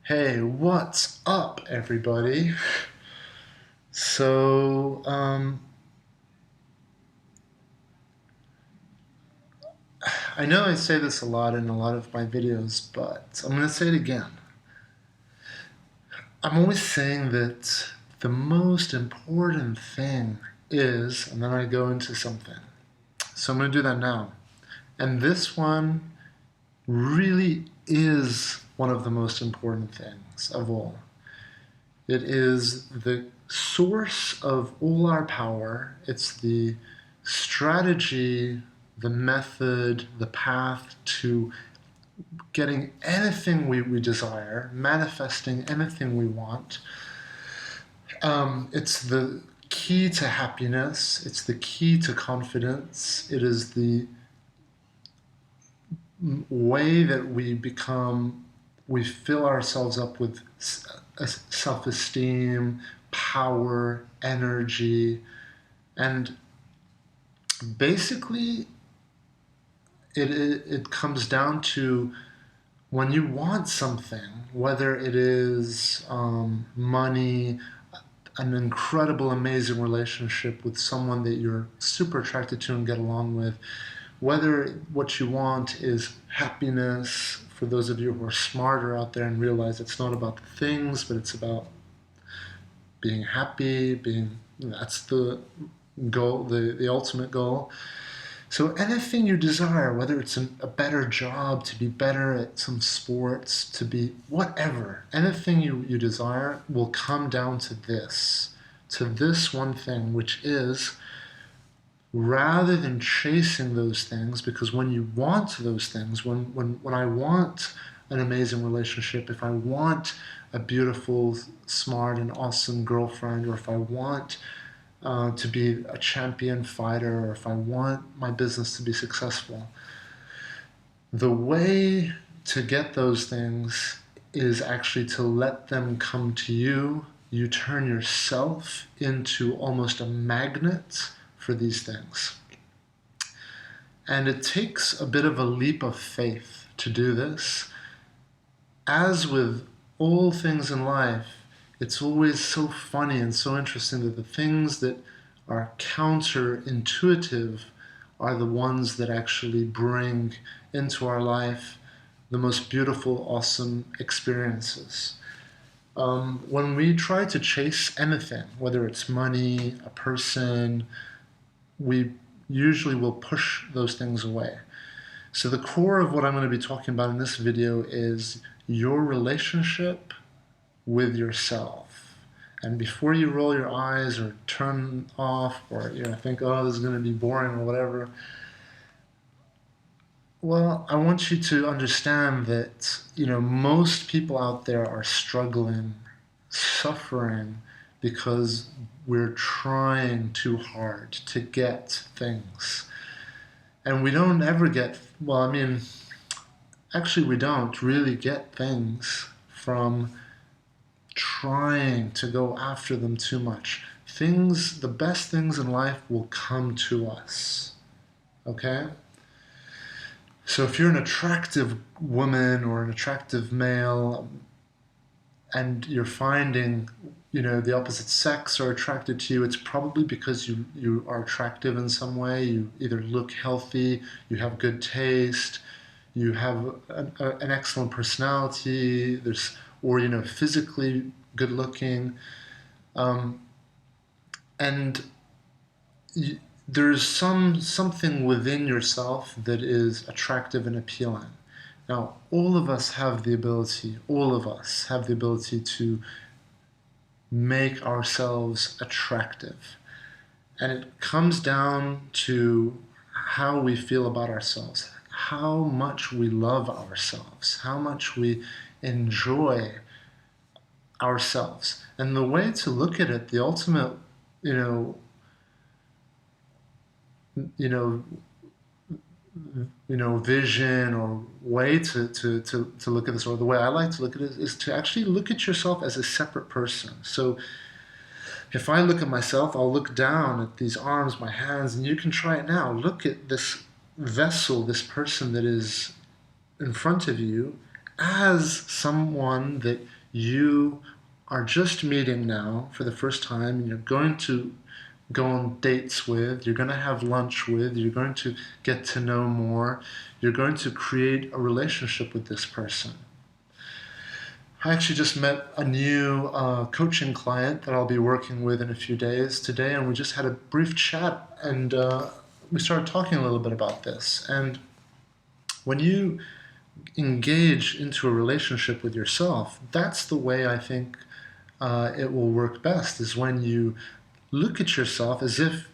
Hey, what's up, everybody? So, I know I say this a lot in a lot of my videos, but I'm going to say it again. I'm always saying that the most important thing is, and then I go into something. So I'm going to do that now. And this one really is one of the most important things of all. It is the source of all our power. It's the strategy, the method, the path to getting anything we desire, manifesting anything we want. It's the key to happiness. It's the key to confidence. It is the way that we fill ourselves up with self-esteem, power, energy, and basically it comes down to when you want something, whether it is money, an incredible, amazing relationship with someone that you're super attracted to and get along with, whether what you want is happiness, for those of you who are smarter out there and realize it's not about the things, but it's about being happy, that's the goal, the ultimate goal. So anything you desire, whether it's a better job, to be better at some sports, to be whatever, anything you desire will come down to this one thing, which is rather than chasing those things, because when you want those things, when I want an amazing relationship, if I want a beautiful, smart, and awesome girlfriend, or if I want to be a champion fighter, or if I want my business to be successful, the way to get those things is actually to let them come to you. You turn yourself into almost a magnet for these things. And it takes a bit of a leap of faith to do this. As with all things in life, it's always so funny and so interesting that the things that are counterintuitive are the ones that actually bring into our life the most beautiful, awesome experiences. When we try to chase anything, whether it's money, a person, we usually will push those things away. So the core of what I'm going to be talking about in this video is your relationship with yourself. And before you roll your eyes or turn off or think, oh, this is going to be boring or whatever, well, I want you to understand that most people out there are struggling, suffering, because we're trying too hard to get things. And we don't ever get, well, I mean, actually we don't really get things from trying to go after them too much. The best things in life will come to us, okay? So if you're an attractive woman or an attractive male and you're finding, the opposite sex are attracted to you, it's probably because you are attractive in some way. You either look healthy, you have good taste, you have an excellent personality, or physically good looking, and there's something within yourself that is attractive and appealing. Now, all of us have the ability to make ourselves attractive. And it comes down to how we feel about ourselves, how much we love ourselves, how much we enjoy ourselves. And the way to look at it, the ultimate, vision or way to look at this, or the way I like to look at it, is to actually look at yourself as a separate person. So if I look at myself, I'll look down at these arms, my hands, and you can try it now. Look at this vessel, this person that is in front of you, as someone that you are just meeting now for the first time, and you're going to go on dates with, you're going to have lunch with, you're going to get to know more, you're going to create a relationship with this person. I actually just met a new coaching client that I'll be working with in a few days today, and we just had a brief chat, and we started talking a little bit about this. And when you engage into a relationship with yourself, that's the way I think it will work best, is when you look at yourself as if,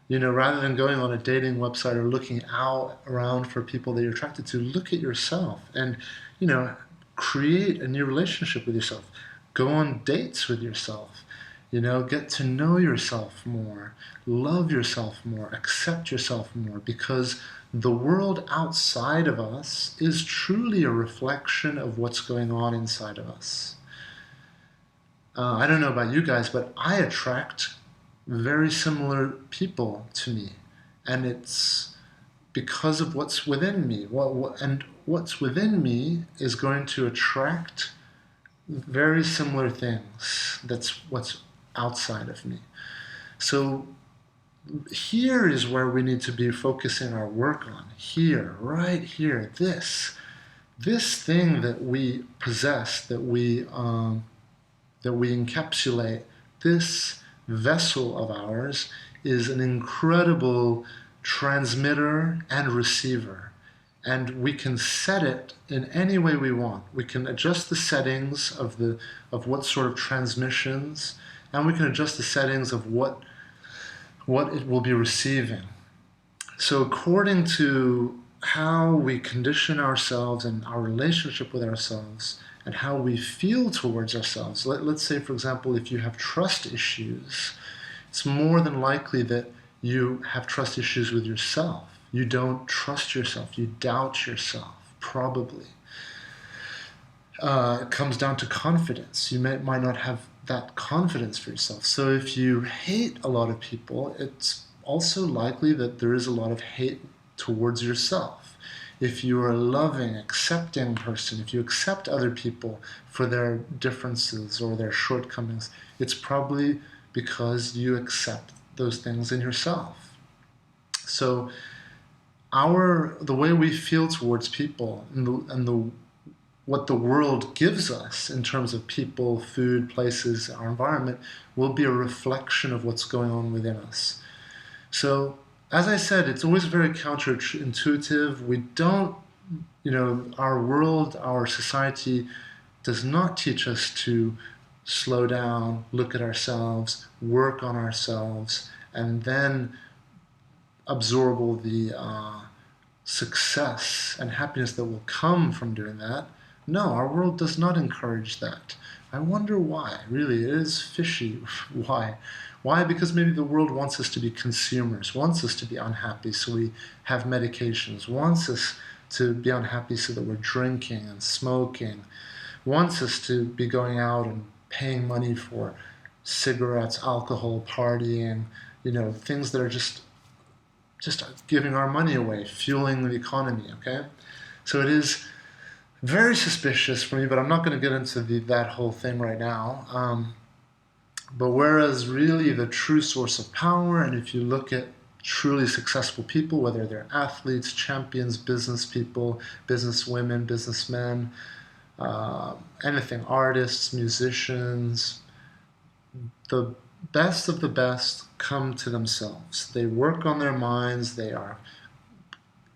rather than going on a dating website or looking out around for people that you're attracted to, look at yourself and, you know, create a new relationship with yourself. Go on dates with yourself. Get to know yourself more, love yourself more, accept yourself more, because the world outside of us is truly a reflection of what's going on inside of us. I don't know about you guys, but I attract very similar people to me, and it's because of what's within me. And what's within me is going to attract very similar things. That's what's outside of me. So here is where we need to be focusing our work on. Here, right here, this thing that we possess, that we encapsulate, this vessel of ours is an incredible transmitter and receiver. And we can set it in any way we want. We can adjust the settings of what sort of transmissions, and we can adjust the settings of what it will be receiving. So according to how we condition ourselves and our relationship with ourselves and how we feel towards ourselves, let's say, for example, if you have trust issues, it's more than likely that you have trust issues with yourself. You don't trust yourself. You doubt yourself, probably. It comes down to confidence. You might not have that confidence for yourself. So if you hate a lot of people, it's also likely that there is a lot of hate towards yourself. If you are a loving, accepting person, if you accept other people for their differences or their shortcomings, it's probably because you accept those things in yourself. So the way we feel towards people and what the world gives us in terms of people, food, places, our environment will be a reflection of what's going on within us. So, as I said, it's always very counterintuitive. We don't, our world, our society does not teach us to slow down, look at ourselves, work on ourselves, and then absorb all the success and happiness that will come from doing that. No, our world does not encourage that. I wonder why. Really, it is fishy. Why? Why? Because maybe the world wants us to be consumers, wants us to be unhappy so we have medications, wants us to be unhappy so that we're drinking and smoking, wants us to be going out and paying money for cigarettes, alcohol, partying, things that are just giving our money away, fueling the economy, okay? So it is very suspicious for me, but I'm not going to get into that whole thing right now. But whereas really the true source of power, and if you look at truly successful people, whether they're athletes, champions, business people, business women, businessmen, anything, artists, musicians, the best of the best come to themselves. They work on their minds. They are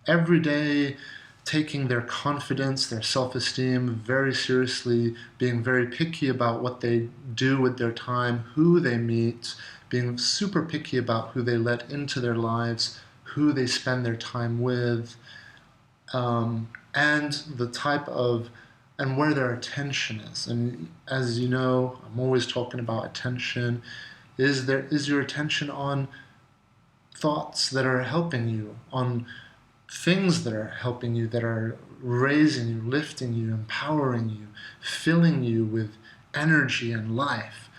every day taking their confidence, their self-esteem very seriously, being very picky about what they do with their time, who they meet, being super picky about who they let into their lives, who they spend their time with, and the type of, and where their attention is. And as you know, I'm always talking about attention. Is your attention on thoughts that are helping you, on things that are helping you, that are raising you, lifting you, empowering you, filling you with energy and life?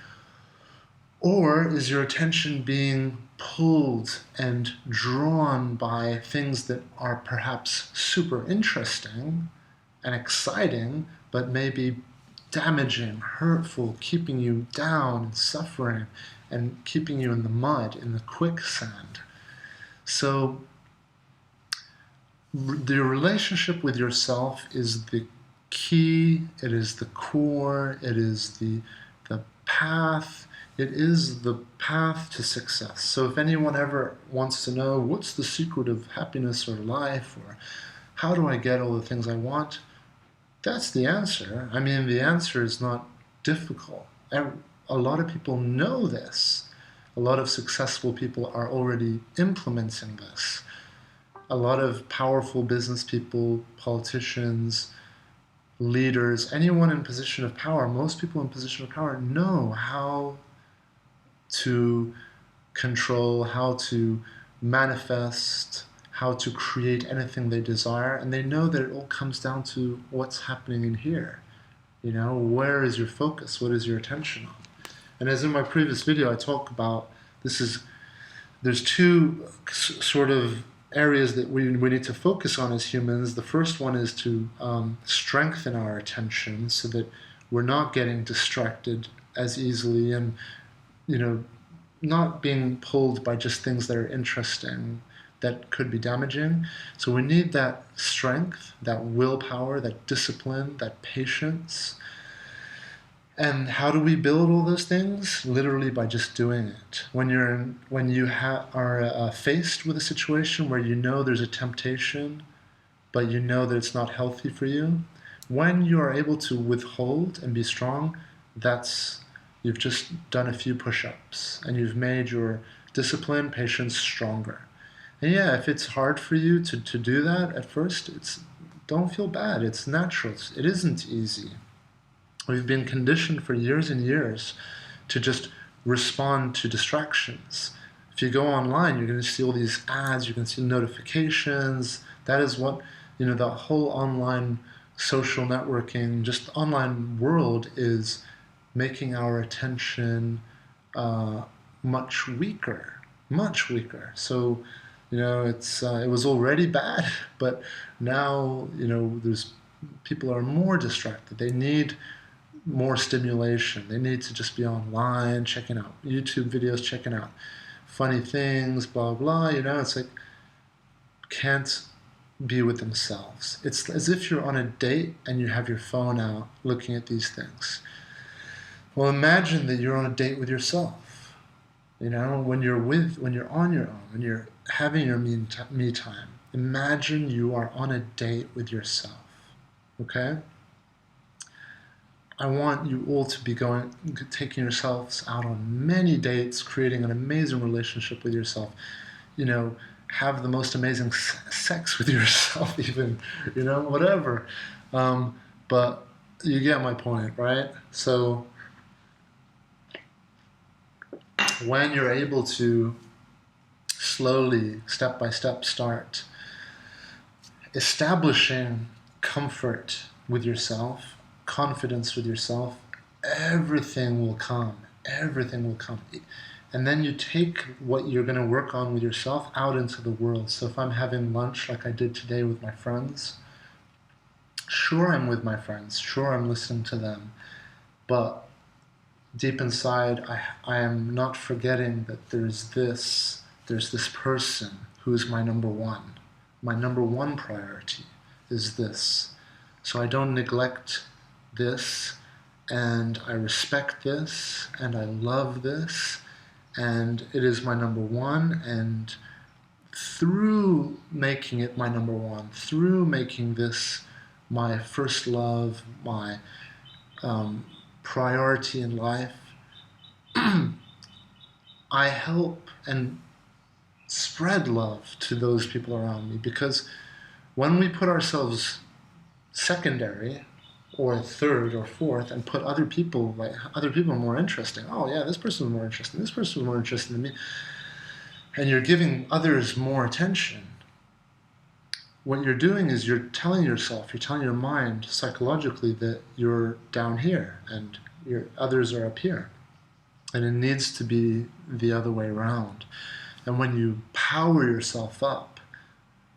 Or is your attention being pulled and drawn by things that are perhaps super interesting, and exciting, but maybe damaging, hurtful, keeping you down and suffering and keeping you in the mud, in the quicksand. So the relationship with yourself is the key, it is the core, it is the path, it is the path to success. So if anyone ever wants to know what's the secret of happiness or life, or how do I get all the things I want, that's the answer. I mean, the answer is not difficult. A lot of people know this. A lot of successful people are already implementing this. A lot of powerful business people, politicians, leaders, anyone in position of power, most people in position of power know how to control, how to manifest, how to create anything they desire, and they know that it all comes down to what's happening in here. You know, where is your focus? What is your attention on? And as in my previous video, I talk about there's two sort of areas that we need to focus on as humans. The first one is to strengthen our attention so that we're not getting distracted as easily and, you know, not being pulled by just things that are interesting that could be damaging. So we need that strength, that willpower, that discipline, that patience. And how do we build all those things? Literally by just doing it. When you are faced with a situation where you know there's a temptation, but you know that it's not healthy for you, when you are able to withhold and be strong, you've just done a few push-ups and you've made your discipline, patience stronger. And yeah, if it's hard for you to do that at first, don't feel bad. It's natural. It isn't easy. We've been conditioned for years and years to just respond to distractions. If you go online, you're going to see all these ads, you can see notifications. That is what, the whole online social networking, just online world is making our attention much weaker, much weaker. So, it was already bad, but now, people are more distracted. They need more stimulation. They need to just be online, checking out YouTube videos, checking out funny things, blah, blah, it's like, can't be with themselves. It's as if you're on a date and you have your phone out looking at these things. Well, imagine that you're on a date with yourself. When you're on your own, when you're having your me time, imagine you are on a date with yourself, okay? I want you all to be taking yourselves out on many dates, creating an amazing relationship with yourself. Have the most amazing sex with yourself, even, whatever. But you get my point, right? So when you're able to slowly, step by step, start establishing comfort with yourself, confidence with yourself, everything will come. Everything will come. And then you take what you're going to work on with yourself out into the world. So if I'm having lunch like I did today with my friends, sure, I'm with my friends, sure, I'm listening to them, but deep inside, I am not forgetting that there's this person who's my number one. My number one priority is this. So I don't neglect this, and I respect this, and I love this, and it is my number one, and through making it my number one, through making this my first love, my priority in life, I help and spread love to those people around me, because when we put ourselves secondary or third or fourth and put other people more interesting, oh yeah, this person is more interesting, this person is more interesting than me, and you're giving others more attention, what you're doing is you're telling your mind psychologically that you're down here and your others are up here. And it needs to be the other way around. And when you power yourself up,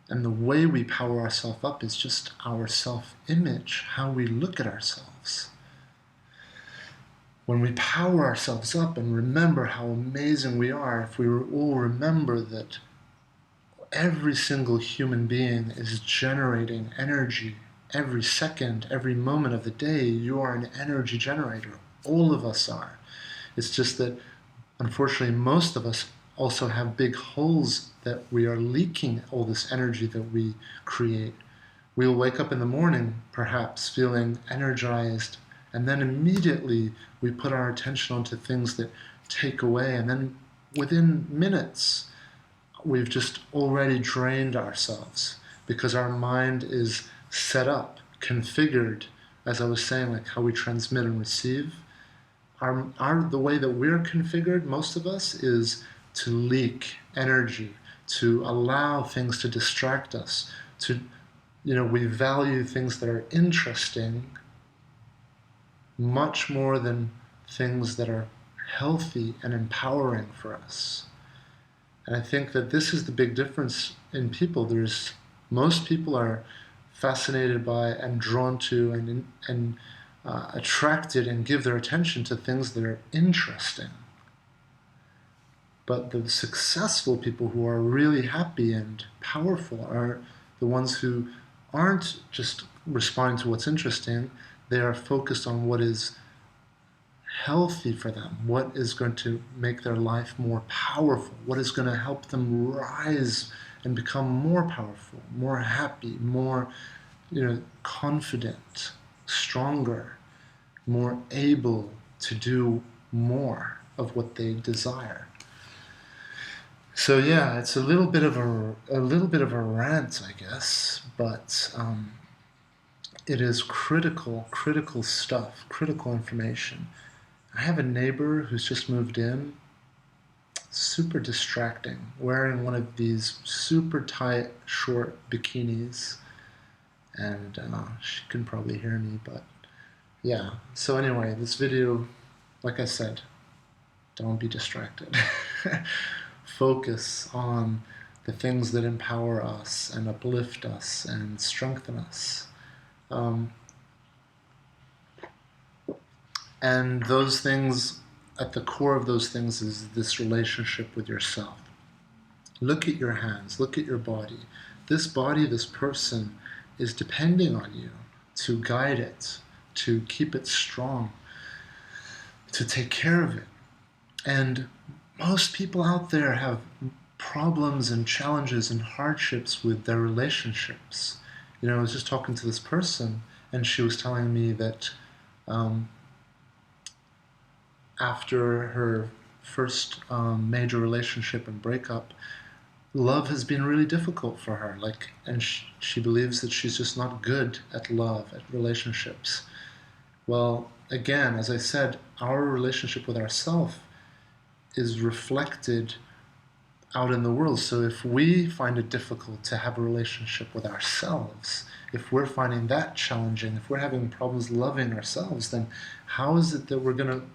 And the way we power ourselves up is just our self-image, how we look at ourselves. When we power ourselves up and remember how amazing we are, if we all remember that every single human being is generating energy every second, every moment of the day, you are an energy generator. All of us are. It's just that, unfortunately, most of us also have big holes that we are leaking all this energy that we create. We'll wake up in the morning, perhaps, feeling energized, and then immediately we put our attention onto things that take away, and then within minutes, we've just already drained ourselves because our mind is set up, configured, as I was saying, like how we transmit and receive. The way that we're configured, most of us, is to leak energy, to allow things to distract us, we value things that are interesting much more than things that are healthy and empowering for us. And I think that this is the big difference in people. Most people are fascinated by and drawn to and attracted and give their attention to things that are interesting. But the successful people who are really happy and powerful are the ones who aren't just responding to what's interesting. They are focused on what is healthy for them, what is going to make their life more powerful, what is going to help them rise and become more powerful, more happy, more confident, stronger, more able to do more of what they desire. So yeah, it's a little bit of a rant, I guess, but it is critical stuff, critical information. I have a neighbor who's just moved in, super distracting, wearing one of these super tight, short bikinis, and she can probably hear me, but yeah. So anyway, this video, like I said, don't be distracted. Focus on the things that empower us and uplift us and strengthen us. And those things, at the core of those things is this relationship with yourself. Look at your hands, look at your body. This body, this person, is depending on you to guide it, to keep it strong, to take care of it. And most people out there have problems and challenges and hardships with their relationships. I was just talking to this person, and she was telling me that after her first major relationship and breakup, love has been really difficult for her. And she believes that she's just not good at love, at relationships. Well, again, as I said, our relationship with ourselves is reflected out in the world. So if we find it difficult to have a relationship with ourselves, if we're finding that challenging, if we're having problems loving ourselves, then how is it that we're going to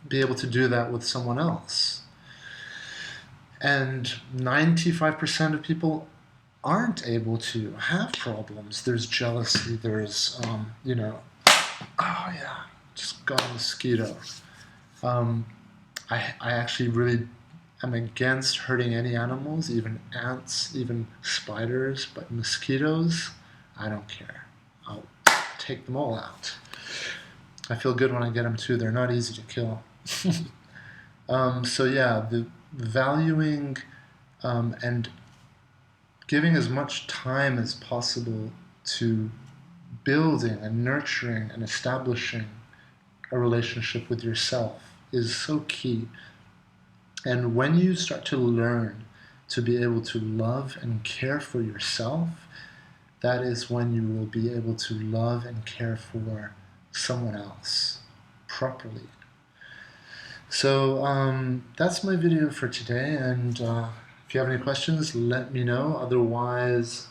be able to do that with someone else? And 95% of people aren't able to have problems. There's jealousy, there's, oh yeah, just got a mosquito. I actually really am against hurting any animals, even ants, even spiders, but mosquitoes, I don't care. I'll take them all out. I feel good when I get them too. They're not easy to kill. So yeah, the valuing and giving as much time as possible to building and nurturing and establishing a relationship with yourself is so key. And when you start to learn to be able to love and care for yourself, that is when you will be able to love and care for someone else properly. So that's my video for today, and if you have any questions, let me know. Otherwise,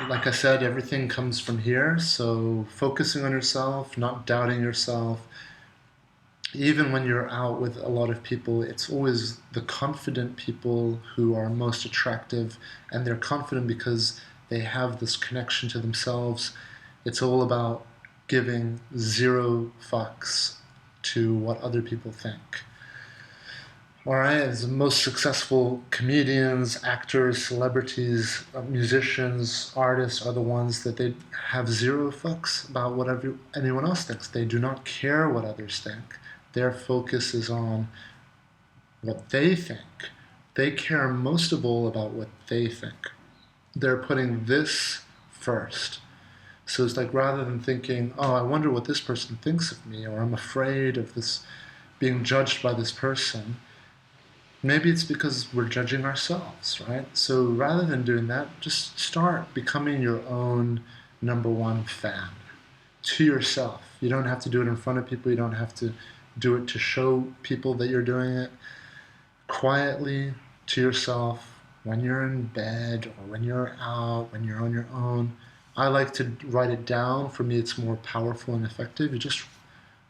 like I said, everything comes from here. So focusing on yourself, not doubting yourself, even when you're out with a lot of people, it's always the confident people who are most attractive, and they're confident because they have this connection to themselves. It's all about giving zero fucks to what other people think. All right, as the most successful comedians, actors, celebrities, musicians, artists are the ones that they have zero fucks about what anyone else thinks. They do not care what others think. Their focus is on what they think. They care most of all about what they think. They're putting this first. So it's like rather than thinking, oh, I wonder what this person thinks of me, or I'm afraid of this being judged by this person, maybe it's because we're judging ourselves, right? So rather than doing that, just start becoming your own number one fan to yourself. You don't have to do it in front of people. You don't have to do it to show people that you're doing it. Quietly to yourself when you're in bed or when you're out, when you're on your own. I like to write it down. For me, it's more powerful and effective. You just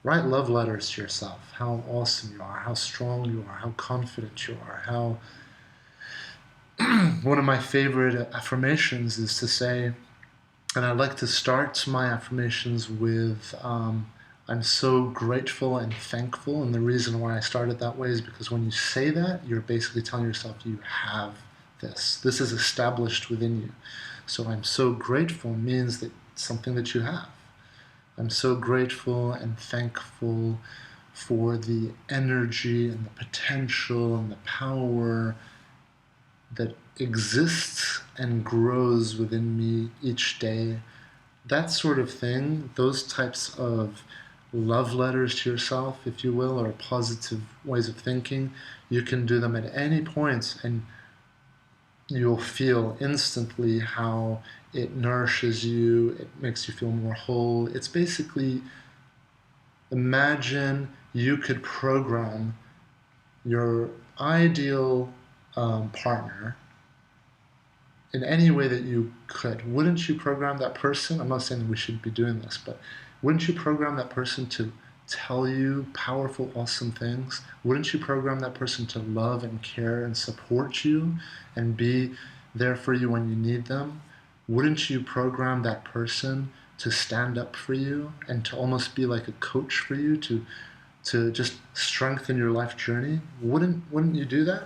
write love letters to yourself. How awesome you are, how strong you are, how confident you are, how one of my favorite affirmations is to say, and I like to start my affirmations with, I'm so grateful and thankful. And the reason why I started that way is because when you say that, you're basically telling yourself you have this. This is established within you. So I'm so grateful means that it's something that you have. I'm so grateful and thankful for the energy and the potential and the power that exists and grows within me each day. That sort of thing, those types of love letters to yourself, if you will, or positive ways of thinking, you can do them at any point, and you'll feel instantly how it nourishes you, it makes you feel more whole. It's basically, imagine you could program your ideal partner in any way that you could. Wouldn't you program that person? I'm not saying that we should be doing this, but wouldn't you program that person to tell you powerful, awesome things? Wouldn't you program that person to love and care and support you and be there for you when you need them? Wouldn't you program that person to stand up for you and to almost be like a coach for you to just strengthen your life journey? Wouldn't you do that?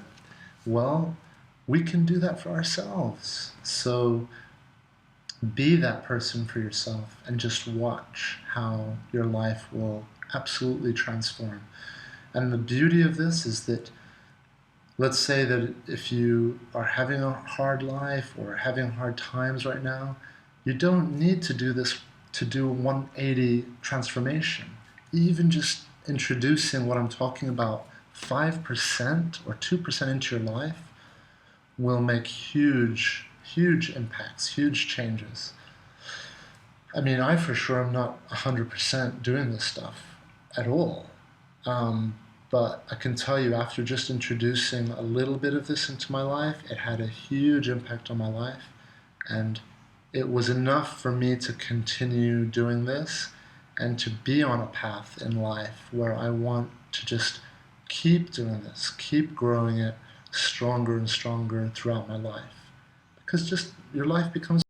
Well, we can do that for ourselves. So be that person for yourself and just watch how your life will absolutely transform. And the beauty of this is that, let's say that if you are having a hard life or having hard times right now, you don't need to do this to do a 180 transformation. Even just introducing what I'm talking about 5% or 2% into your life will make huge, huge impacts, huge changes. I mean, I for sure am not 100% doing this stuff at all. But I can tell you, after just introducing a little bit of this into my life, it had a huge impact on my life. And it was enough for me to continue doing this and to be on a path in life where I want to just keep doing this, keep growing it stronger and stronger throughout my life. Because just your life becomes